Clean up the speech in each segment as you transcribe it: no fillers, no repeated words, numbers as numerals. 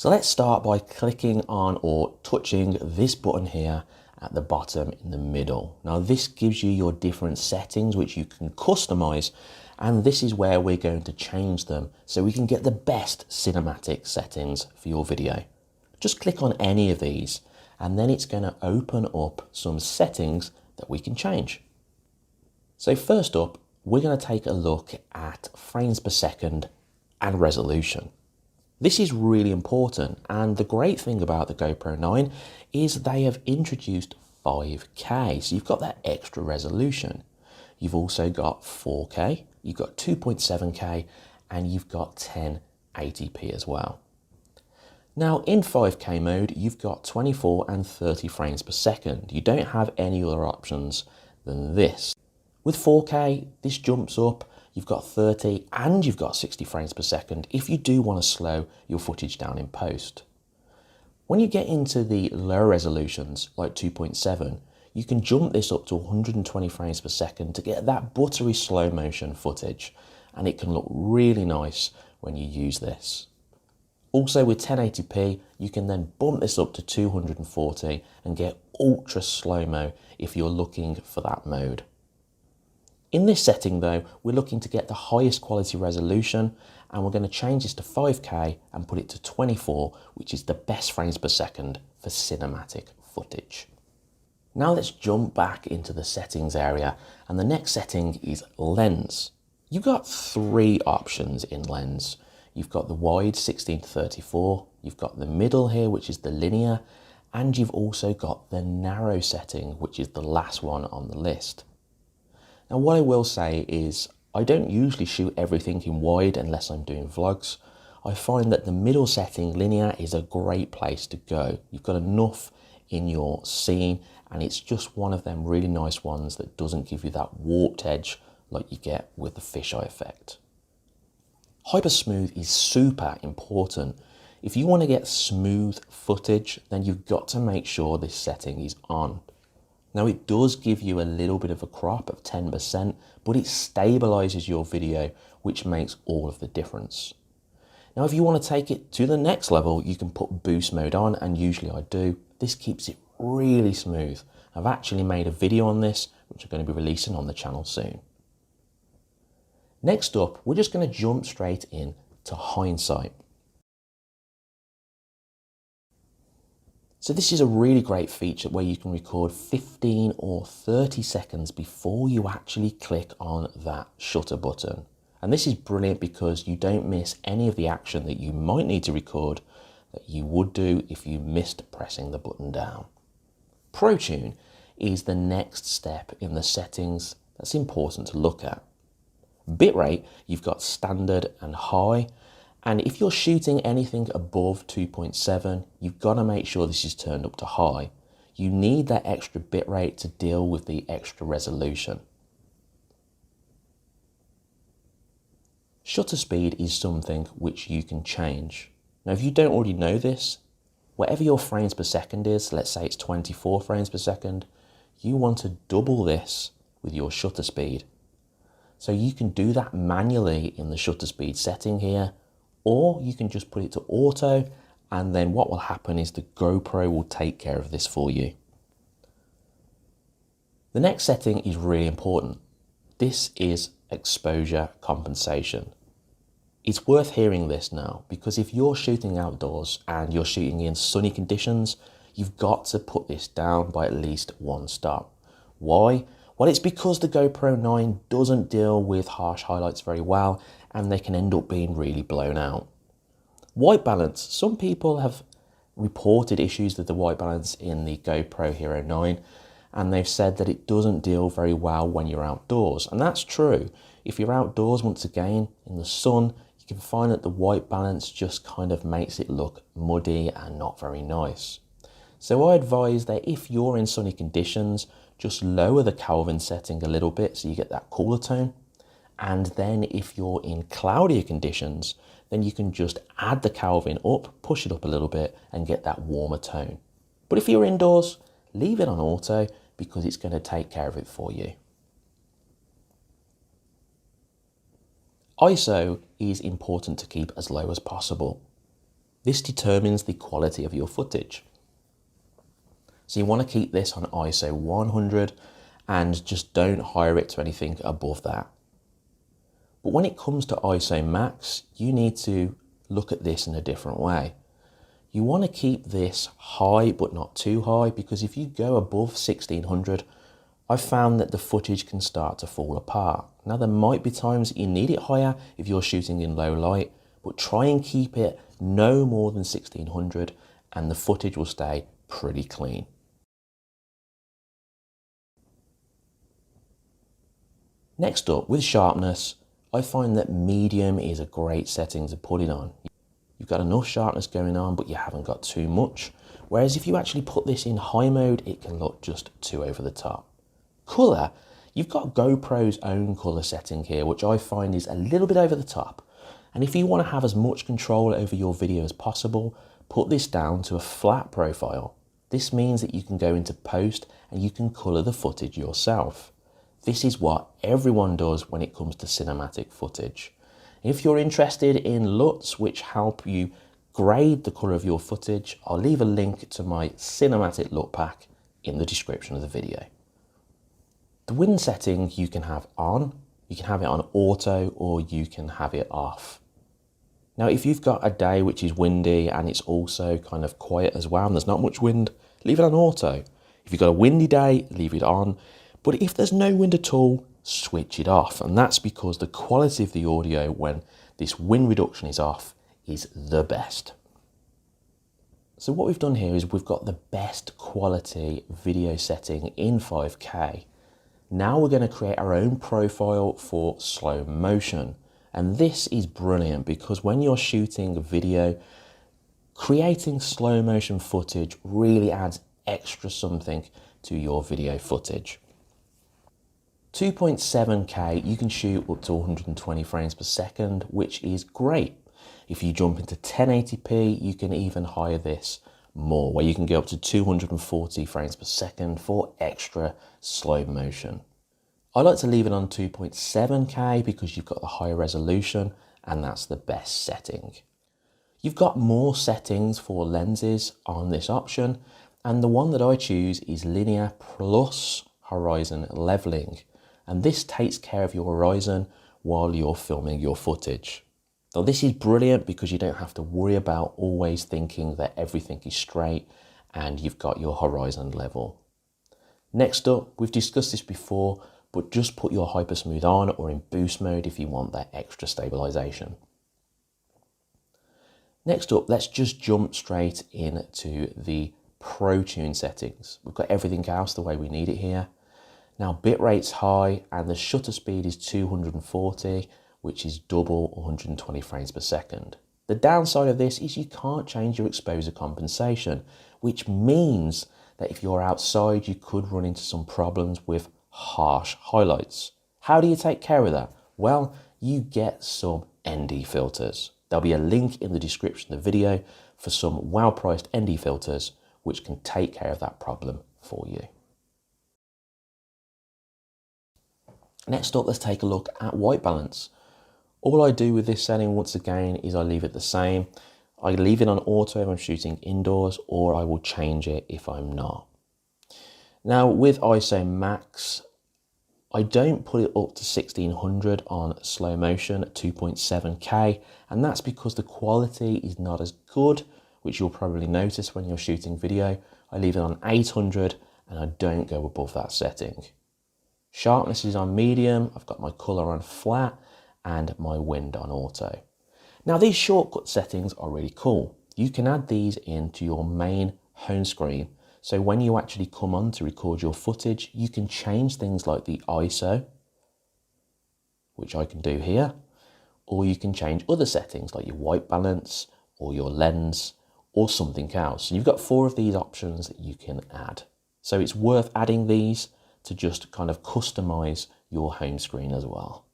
So let's start by clicking on or touching this button here at the bottom in the middle. Now this gives you your different settings which you can customize, and this is where we're going to change them so we can get the best cinematic settings for your video. Just click on any of these and then it's going to open up some settings that we can change. So first up, we're going to take a look at frames per second and resolution. This is really important, and the great thing about the GoPro 9 is they have introduced 5K, so you've got that extra resolution. You've also got 4K, you've got 2.7K, and you've got 1080p as well. Now in 5K mode, you've got 24 and 30 frames per second. You don't have any other options than this. With 4K, this jumps up. You've got 30 and you've got 60 frames per second if you do want to slow your footage down in post. When you get into the lower resolutions like 2.7, you can jump this up to 120 frames per second to get that buttery slow motion footage, and it can look really nice when you use this. Also with 1080p, you can then bump this up to 240 and get ultra slow-mo if you're looking for that mode. In this setting though, we're looking to get the highest quality resolution, and we're going to change this to 5K and put it to 24, which is the best frames per second for cinematic footage. Now let's jump back into the settings area, and the next setting is lens. You've got three options in lens. You've got the wide 16-34, you've got the middle here, which is the linear, and you've also got the narrow setting, which is the last one on the list. Now what I will say is I don't usually shoot everything in wide unless I'm doing vlogs. I find that the middle setting, linear, is a great place to go. You've got enough in your scene, and it's just one of them really nice ones that doesn't give you that warped edge like you get with the fisheye effect. Hyper smooth is super important. If you want to get smooth footage, then you've got to make sure this setting is on. Now it does give you a little bit of a crop of 10%, but it stabilizes your video, which makes all of the difference. Now if you want to take it to the next level, you can put boost mode on, and usually I do. This keeps it really smooth. I've actually made a video on this, which I'm going to be releasing on the channel soon. Next up, we're just going to jump straight in to hindsight. So this is a really great feature where you can record 15 or 30 seconds before you actually click on that shutter button. And this is brilliant because you don't miss any of the action that you might need to record that you would do if you missed pressing the button down. ProTune is the next step in the settings that's important to look at. Bitrate, you've got standard and high. And if you're shooting anything above 2.7, you've got to make sure this is turned up to high. You need that extra bitrate to deal with the extra resolution. Shutter speed is something which you can change. Now, if you don't already know this, whatever your frames per second is, let's say it's 24 frames per second, you want to double this with your shutter speed. So you can do that manually in the shutter speed setting here, or you can just put it to auto, and then what will happen is the GoPro will take care of this for you. The next setting is really important. This is exposure compensation. It's worth hearing this now, because if you're shooting outdoors and you're shooting in sunny conditions, you've got to put this down by at least one stop. Why? Well, it's because the GoPro 9 doesn't deal with harsh highlights very well, and they can end up being really blown out. White balance. Some people have reported issues with the white balance in the GoPro Hero 9, and they've said that it doesn't deal very well when you're outdoors. And that's true. If you're outdoors, once again, in the sun, you can find that the white balance just kind of makes it look muddy and not very nice. So I advise that if you're in sunny conditions, just lower the Kelvin setting a little bit so you get that cooler tone. And then if you're in cloudier conditions, then you can just add the Kelvin up, push it up a little bit and get that warmer tone. But if you're indoors, leave it on auto because it's going to take care of it for you. ISO is important to keep as low as possible. This determines the quality of your footage. So you want to keep this on ISO 100 and just don't hire it to anything above that. But when it comes to ISO max, you need to look at this in a different way. You want to keep this high but not too high, because if you go above 1600, I've found that the footage can start to fall apart. Now there might be times that you need it higher if you're shooting in low light, but try and keep it no more than 1600 and the footage will stay pretty clean. Next up, with sharpness, I find that medium is a great setting to put it on. You've got enough sharpness going on, but you haven't got too much. Whereas if you actually put this in high mode, it can look just too over the top. Colour, you've got GoPro's own colour setting here, which I find is a little bit over the top. And if you want to have as much control over your video as possible, put this down to a flat profile. This means that you can go into post and you can colour the footage yourself. This is what everyone does when it comes to cinematic footage. If you're interested in LUTs which help you grade the colour of your footage, I'll leave a link to my cinematic LUT pack in the description of the video. The wind setting you can have on, you can have it on auto, or you can have it off. Now if you've got a day which is windy and it's also kind of quiet as well and there's not much wind, leave it on auto. If you've got a windy day, leave it on. But if there's no wind at all, switch it off. And that's because the quality of the audio when this wind reduction is off is the best. So what we've done here is we've got the best quality video setting in 5K. Now we're going to create our own profile for slow motion. And this is brilliant because when you're shooting video, creating slow motion footage really adds extra something to your video footage. 2.7K, you can shoot up to 120 frames per second, which is great. If you jump into 1080p, you can even higher this more, where you can go up to 240 frames per second for extra slow motion. I like to leave it on 2.7K because you've got the higher resolution and that's the best setting. You've got more settings for lenses on this option, and the one that I choose is linear plus horizon leveling. And this takes care of your horizon while you're filming your footage. Now this is brilliant because you don't have to worry about always thinking that everything is straight and you've got your horizon level. Next up, we've discussed this before, but just put your hyper smooth on or in boost mode if you want that extra stabilization. Next up, let's just jump straight into the Pro Tune settings. We've got everything else the way we need it here. Now bitrate's high and the shutter speed is 240, which is double 120 frames per second. The downside of this is you can't change your exposure compensation, which means that if you're outside, you could run into some problems with harsh highlights. How do you take care of that? Well, you get some ND filters. There'll be a link in the description of the video for some well-priced ND filters, which can take care of that problem for you. Next up, let's take a look at white balance. All I do with this setting, once again, is I leave it the same. I leave it on auto if I'm shooting indoors, or I will change it if I'm not. Now with ISO max, I don't put it up to 1600 on slow motion at 2.7K, and that's because the quality is not as good, which you'll probably notice when you're shooting video. I leave it on 800 and I don't go above that setting. Sharpness is on medium, I've got my colour on flat and my wind on auto. Now these shortcut settings are really cool. You can add these into your main home screen. So when you actually come on to record your footage, you can change things like the ISO, which I can do here, or you can change other settings like your white balance or your lens or something else. And you've got 4 of these options that you can add. So it's worth adding these to just kind of customize your home screen as well.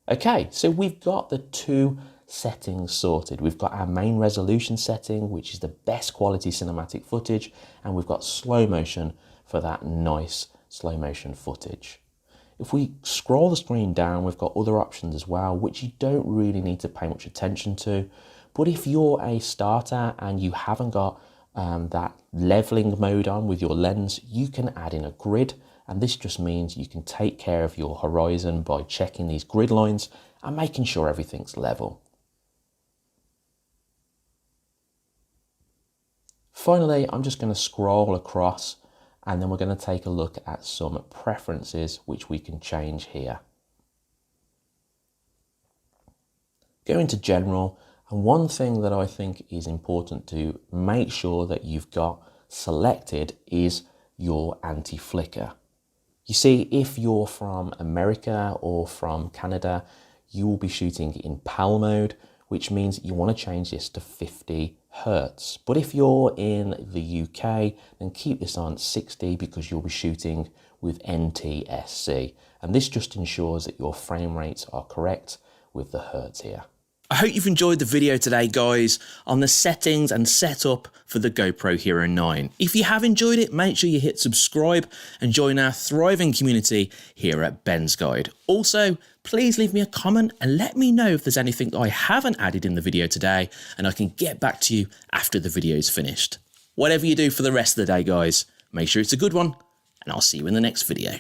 Okay, so we've got the 2 settings sorted. We've got our main resolution setting, which is the best quality cinematic footage, and we've got slow motion for that nice slow motion footage. If we scroll the screen down, we've got other options as well, which you don't really need to pay much attention to, But if you're a starter and you haven't got that leveling mode on with your lens, you can add in a grid, and this just means you can take care of your horizon by checking these grid lines and making sure everything's level. Finally, I'm just going to scroll across, and then we're going to take a look at some preferences which we can change here. Go into general, and one thing that I think is important to make sure that you've got selected is your anti-flicker. You see, if you're from America or from Canada, you will be shooting in PAL mode, which means you want to change this to 50 Hertz. But if you're in the UK, then keep this on 60 because you'll be shooting with NTSC. And this just ensures that your frame rates are correct with the Hertz here. I hope you've enjoyed the video today, guys, on the settings and setup for the GoPro Hero 9. If you have enjoyed it, make sure you hit subscribe and join our thriving community here at Ben's Guide. Also, please leave me a comment and let me know if there's anything that I haven't added in the video today, and I can get back to you after the video is finished. Whatever you do for the rest of the day, guys, make sure it's a good one, and I'll see you in the next video.